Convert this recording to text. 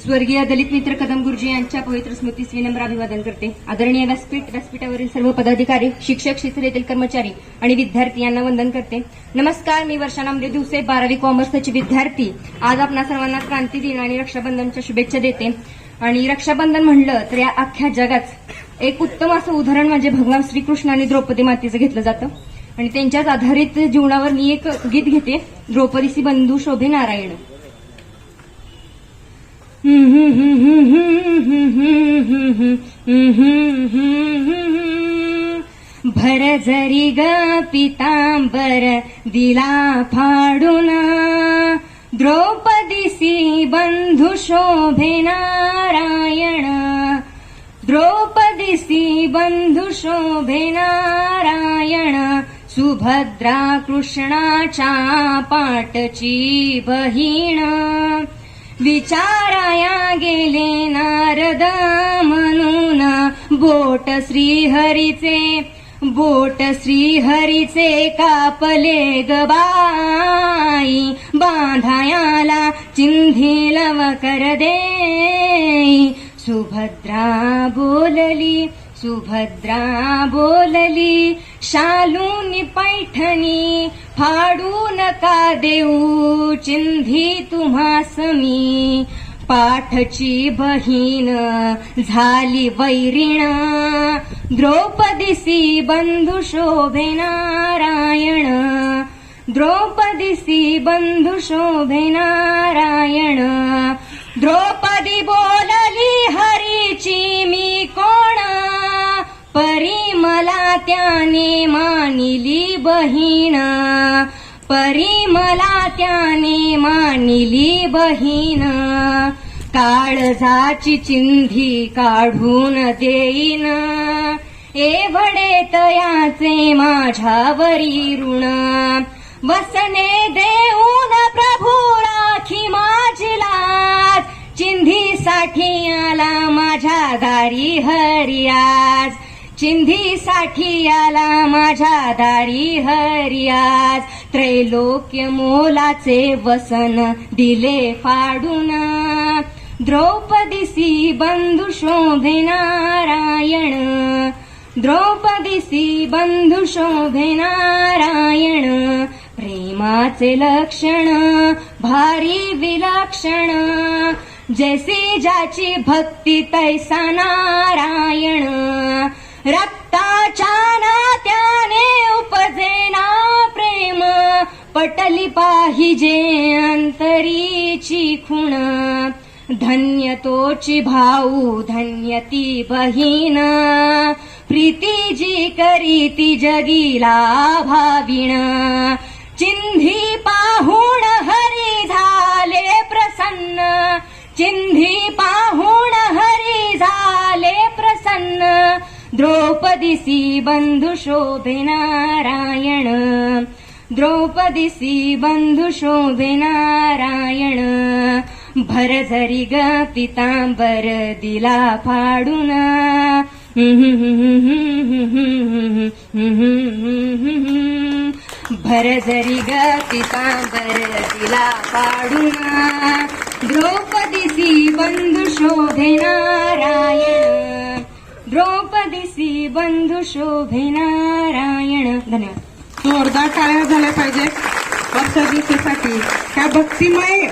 स्वर्गीय दलित मित्र कदम गुरुजी यांच्या पवित्र स्मृतीस विनम्र अभिवादन करते। आदरणीय व्यासपीठावरील सर्व पदाधिकारी, शिक्षक, क्षेत्र येथील कर्मचारी आणि विद्यार्थी यांना वंदन करते। नमस्कार, मी वर्षा नामदेव दिवसे, 12वी कॉमर्सचे विद्यार्थी। आज आपणा सर्वांना क्रांती दिन आणि रक्षाबंधनच्या शुभेच्छा देते। आणि रक्षाबंधन म्हणलं तर या अख्ख्या जगात एक उत्तम असं उदाहरण म्हणजे भगवान श्रीकृष्ण आणि द्रौपदी मातेचं घेतलं जातं। आणि त्यांच्याच आधारित जीवनावर मी एक गीत घेते, द्रौपदीसी बंधू शोभे नारायण। भर जरी ग पितांबर दिला फाडून, द्रौपदीसी बंधू शोभे नारायण। द्रौपदीसी बंधू शोभे नारायण, सुभद्रा कृष्णाच्या पाठची बहीण। विचाराया गेले नारद म्हणून, बोट श्रीहरीचे कापले ग बाई। बांधायाला चिंधी लवकर देई, सुभद्रा बोलली, शालूनी पैठणी फाडू नका देऊ, चिंधी तुम्हास मी। पाठची बहीण झाली वैरीण, द्रौपदीसी बंधू शोभे नारायण। द्रौपदीसी बंधू शोभे नारायण। द्रौपदी बोलली हरीची मी कोण, परी मला त्याने मानिली बहीण। परी मला त्याने मानिली बहीण। काळजाची चिंधी काढून देईन, एवढे तयाचे माझ्यावरी ऋण। वसने देऊन प्रभू राखी माझी लाज, चिंधीसाठी आला माझ्या दारी हरी आज। चिंधीसाठी आला माझ्या दारी हरी आज। त्रैलोक्य मोलाचे वसन दिले फाडून, द्रौपदीसी बंधू शोभे नारायण। द्रौपदीसी बंधू शोभे नारायण। प्रेमाचे लक्षण भारी विलक्षण, जैसी ज्याची भक्ती तैसा नारायण। रक्ताच्या नात्याने उपजेना प्रेम, पटली पाहिजे अंतरीची खूण। धन्य तोची भाऊ धन्य ती बहीण, प्रीती जी करीती जगीला भाविण। चिंधी पाहून हरी झाले प्रसन्न, चिंधी पाहून हरी झाले प्रसन्न। द्रौपदीसी बंधू शोभे नारायण। द्रौपदीसी बंधू शोभे नारायण। भर जरी ग पितांबर दिला फाडून, भर जरी ग पितांबर दिला फाडून, द्रौपदीसी बंधू शोभे नारायण। द्रौपदीसी बंधू शोभे नारायण। धन्यवाद। जोरदार टाळ्या झाल्या पाहिजे वर्षा दिवसासाठी. त्या भक्तिमय